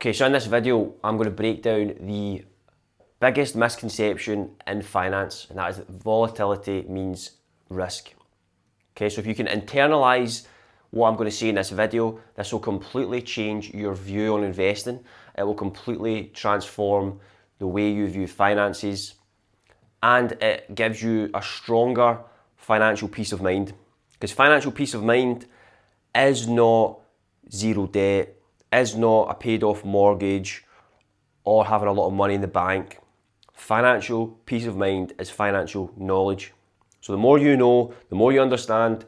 Okay, so in this video, I'm going to break down the biggest misconception in finance, and that is that volatility means risk. Okay, so if you can internalize what I'm going to say in this video, this will completely change your view on investing. It will completely transform the way you view finances, and it gives you a stronger financial peace of mind. Because financial peace of mind is not zero debt, is not a paid off mortgage or having a lot of money in the bank. Financial peace of mind is financial knowledge. So the more you know, the more you understand,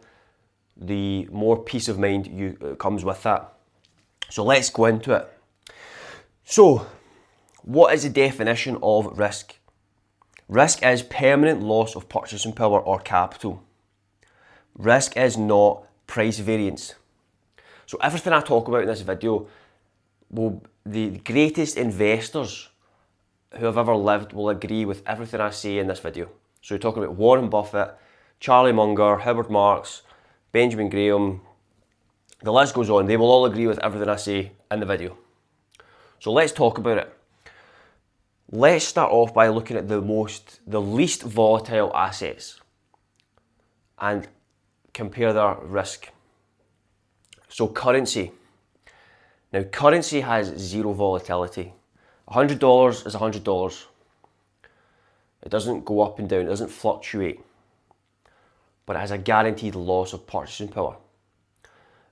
the more peace of mind comes with that. So let's go into it. So, what is the definition of risk? Risk is permanent loss of purchasing power or capital. Risk is not price variance. So everything I talk about in this video, the greatest investors who have ever lived will agree with everything I say in this video. So you're talking about Warren Buffett, Charlie Munger, Howard Marks, Benjamin Graham, the list goes on. They will all agree with everything I say in the video. So let's talk about it. Let's start off by looking at the least volatile assets and compare their risk. So currency. Now currency has zero volatility. $100 is $100. It doesn't go up and down, it doesn't fluctuate. But it has a guaranteed loss of purchasing power.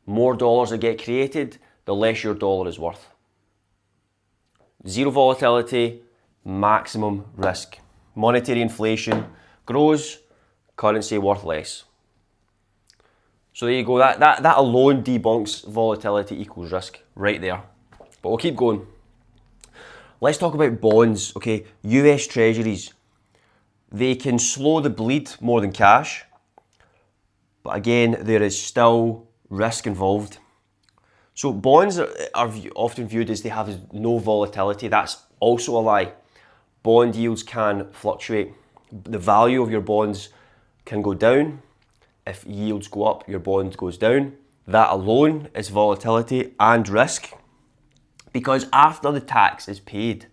More dollars that get created, the less your dollar is worth. Zero volatility, maximum risk. Monetary inflation grows, currency worth less. So there you go, that alone debunks volatility equals risk, right there. But we'll keep going. Let's talk about bonds, okay? US Treasuries. They can slow the bleed more than cash, but again, there is still risk involved. So bonds are often viewed as they have no volatility. That's also a lie. Bond yields can fluctuate. The value of your bonds can go down. If yields go up, your bond goes down. That alone is volatility and risk, because after the tax is paid,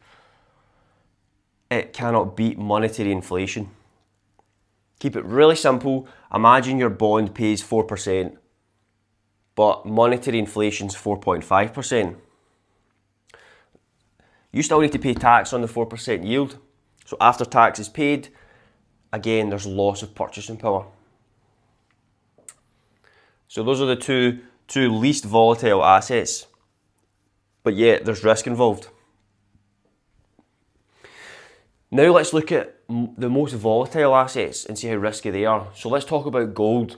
it cannot beat monetary inflation. Keep it really simple. Imagine your bond pays 4%, but monetary inflation's 4.5%. You still need to pay tax on the 4% yield. So after tax is paid, again, there's loss of purchasing power. So those are the two least volatile assets, but yet there's risk involved. Now let's look at the most volatile assets and see how risky they are. So let's talk about gold.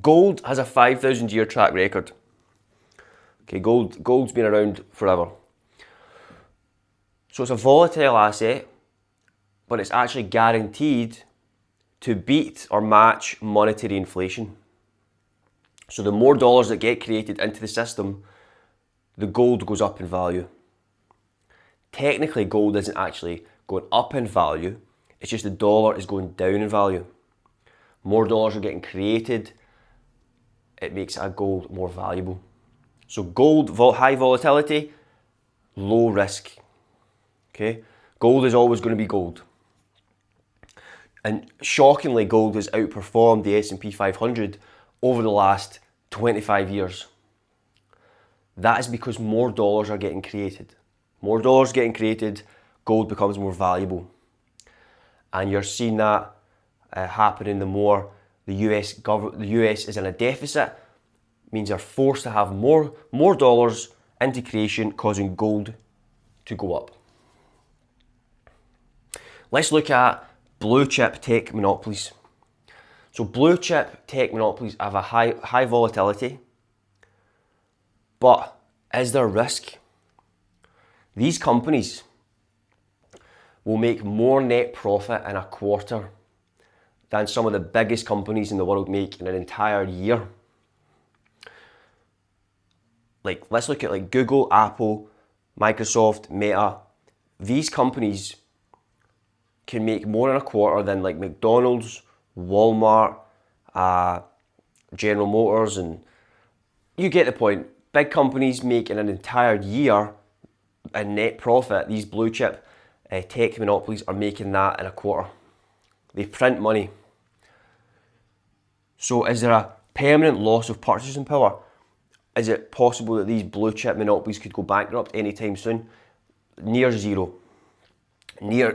Gold has a 5,000 year track record. Okay, gold's been around forever. So it's a volatile asset, but it's actually guaranteed to beat or match monetary inflation. So the more dollars that get created into the system, the gold goes up in value. Technically, gold isn't actually going up in value, it's just the dollar is going down in value. More dollars are getting created, it makes a gold more valuable. So gold, high volatility, low risk. Okay, gold is always going to be gold. And shockingly, gold has outperformed the S&P 500 over the last 25 years. That is because more dollars are getting created. More dollars getting created, gold becomes more valuable. And you're seeing that happening the more the US is in a deficit, means they're forced to have more dollars into creation, causing gold to go up. Let's look at blue chip tech monopolies. So blue chip tech monopolies have a high volatility, but is there risk? These companies will make more net profit in a quarter than some of the biggest companies in the world make in an entire year. Like, let's look at like Google, Apple, Microsoft, Meta. These companies can make more in a quarter than like McDonald's, Walmart, General Motors, and you get the point. big companies make in an entire year a net profit, these blue chip tech monopolies are making that in a quarter. They print money. So is there a permanent loss of purchasing power? Is it possible that these blue chip monopolies could go bankrupt anytime soon? Near zero. Near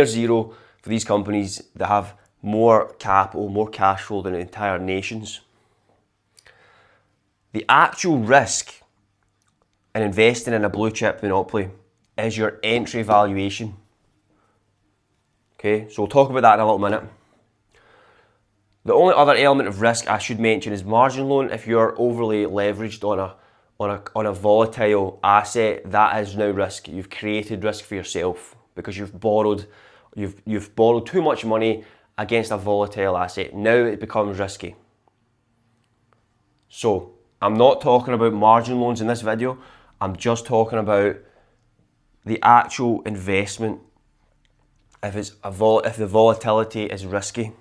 zero for these companies that have more capital, more cash flow than entire nations. The actual risk in investing in a blue chip monopoly is your entry valuation. Okay, so we'll talk about that in a little minute. The only other element of risk I should mention is margin loan. If you're overly leveraged on a volatile asset, that is now risk. You've created risk for yourself because you've borrowed too much money against a volatile asset. Now it becomes risky. So I'm not talking about margin loans in this video. I'm just talking about the actual investment if the volatility is risky.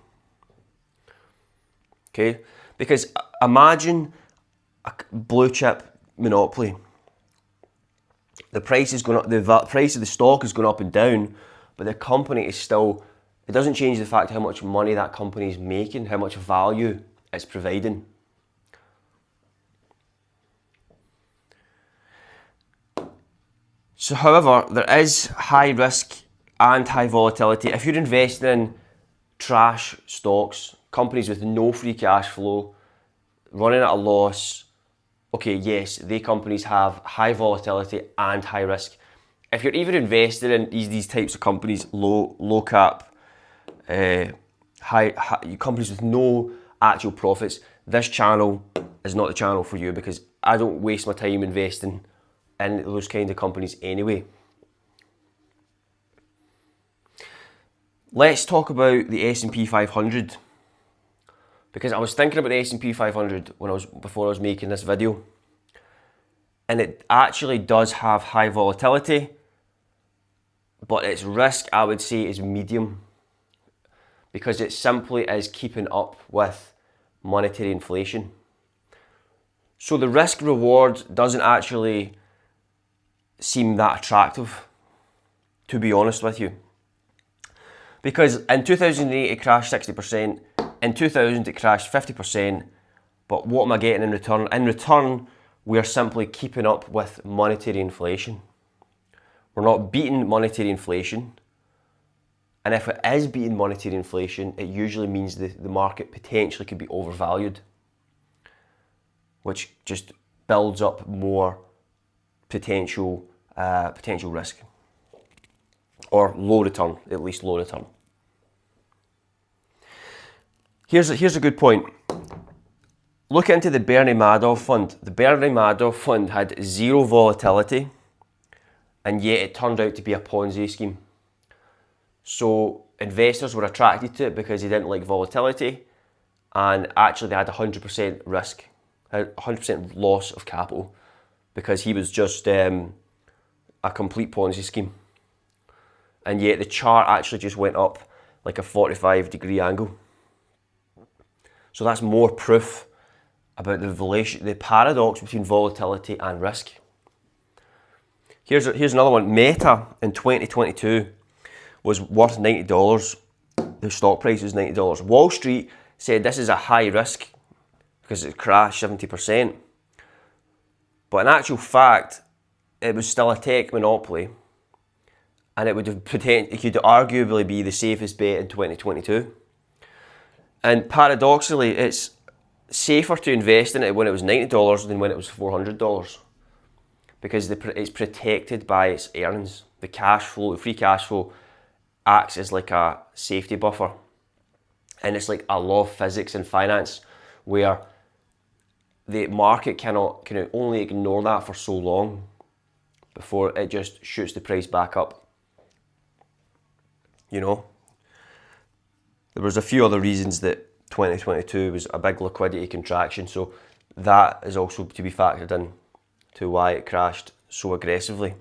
Okay, because imagine a blue chip monopoly. The price is going up, the price of the stock is going up and down, but the company is still, it doesn't change the fact how much money that company is making, how much value it's providing. So however, there is high risk and high volatility. If you're investing in trash stocks, companies with no free cash flow, running at a loss, okay, yes, they companies have high volatility and high risk. If you're even invested in these types of companies, low cap, high companies with no actual profits, this channel is not the channel for you because I don't waste my time investing in those kind of companies anyway. Let's talk about the S&P 500 because I was thinking about the S&P 500 before I was making this video, and it actually does have high volatility, but its risk I would say is medium because it simply is keeping up with monetary inflation. So the risk reward doesn't actually seem that attractive, to be honest with you. Because in 2008 it crashed 60%, in 2000 it crashed 50%, but what am I getting in return? In return, we are simply keeping up with monetary inflation. We're not beating monetary inflation, and if it is beating monetary inflation, it usually means the market potentially could be overvalued, which just builds up more potential risk. Or low return, at least low return. Here's a good point. Look into the Bernie Madoff fund. The Bernie Madoff fund had zero volatility, and yet it turned out to be a Ponzi scheme. So investors were attracted to it because they didn't like volatility, and actually they had 100% risk, 100% loss of capital because he was just a complete Ponzi scheme. And yet the chart actually just went up like a 45-degree angle. So that's more proof about the paradox between volatility and risk. Here's another one. Meta in 2022 was worth $90. The stock price was $90. Wall Street said this is a high risk because it crashed 70%. But in actual fact, it was still a tech monopoly, and it could arguably be the safest bet in 2022. And paradoxically, it's safer to invest in it when it was $90 than when it was $400 because it's protected by its earnings. The cash flow, the free cash flow, acts as like a safety buffer. And it's like a law of physics in finance where the market can only ignore that for so long before it just shoots the price back up. You know, there was a few other reasons that 2022 was a big liquidity contraction, so that is also to be factored in to why it crashed so aggressively.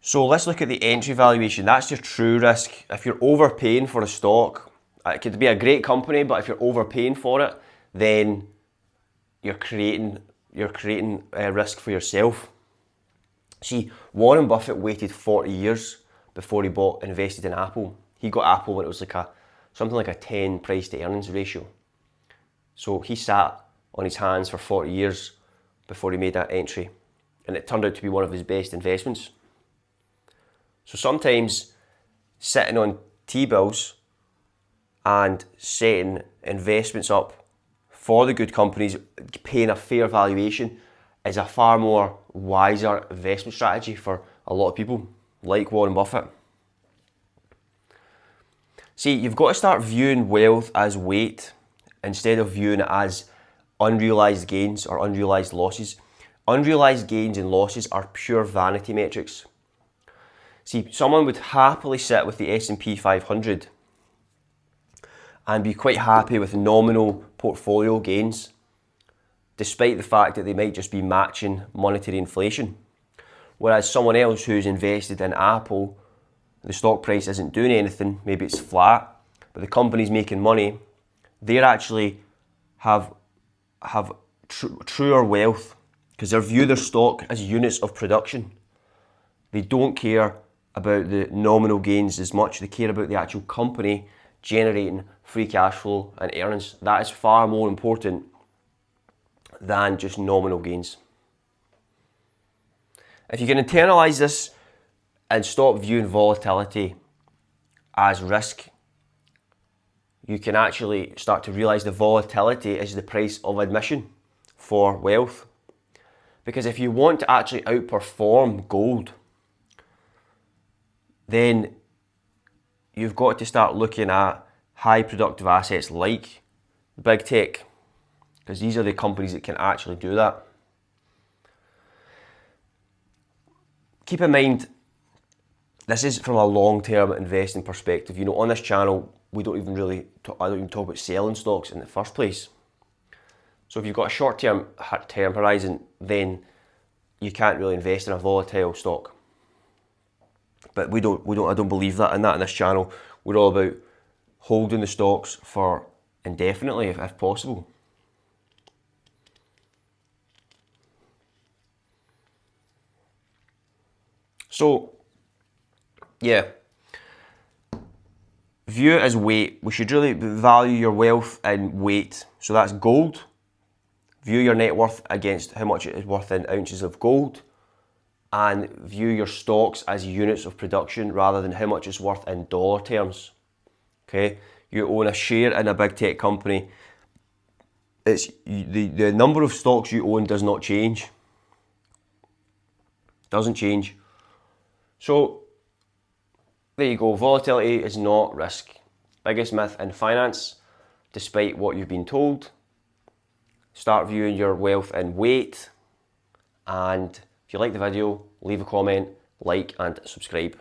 So let's look at the entry valuation. That's your true risk. If you're overpaying for a stock, it could be a great company, but if you're overpaying for it, then you're creating risk for yourself. See, Warren Buffett waited 40 years before he invested in Apple. He got Apple when it was something like a 10 price to earnings ratio. So he sat on his hands for 40 years before he made that entry, and it turned out to be one of his best investments. So sometimes sitting on T-bills and setting investments up for the good companies, paying a fair valuation, is a far more wiser investment strategy for a lot of people, like Warren Buffett. See, you've got to start viewing wealth as weight instead of viewing it as unrealised gains or unrealised losses. Unrealised gains and losses are pure vanity metrics. See, someone would happily sit with the S&P 500 and be quite happy with nominal portfolio gains, despite the fact that they might just be matching monetary inflation. Whereas someone else who's invested in Apple, the stock price isn't doing anything, maybe it's flat, but the company's making money, they actually have truer wealth because they view their stock as units of production. They don't care about the nominal gains as much, they care about the actual company generating free cash flow and earnings. That is far more important than just nominal gains. If you can internalize this and stop viewing volatility as risk, you can actually start to realize the volatility is the price of admission for wealth. Because if you want to actually outperform gold, then you've got to start looking at high productive assets like big tech, because these are the companies that can actually do that. Keep in mind, this is from a long-term investing perspective. On this channel, I don't even talk about selling stocks in the first place. So if you've got a short-term horizon, then you can't really invest in a volatile stock. But I don't believe that in this channel. We're all about holding the stocks for indefinitely, if possible. So, yeah, view it as weight. We should really value your wealth in weight. So that's gold. View your net worth against how much it is worth in ounces of gold, and view your stocks as units of production rather than how much it's worth in dollar terms. Okay, you own a share in a big tech company. It's the number of stocks you own does not change. Doesn't change. So there you go. Volatility is not risk. Biggest myth in finance, despite what you've been told. Start viewing your wealth in weight. And if you like the video, leave a comment, like and subscribe.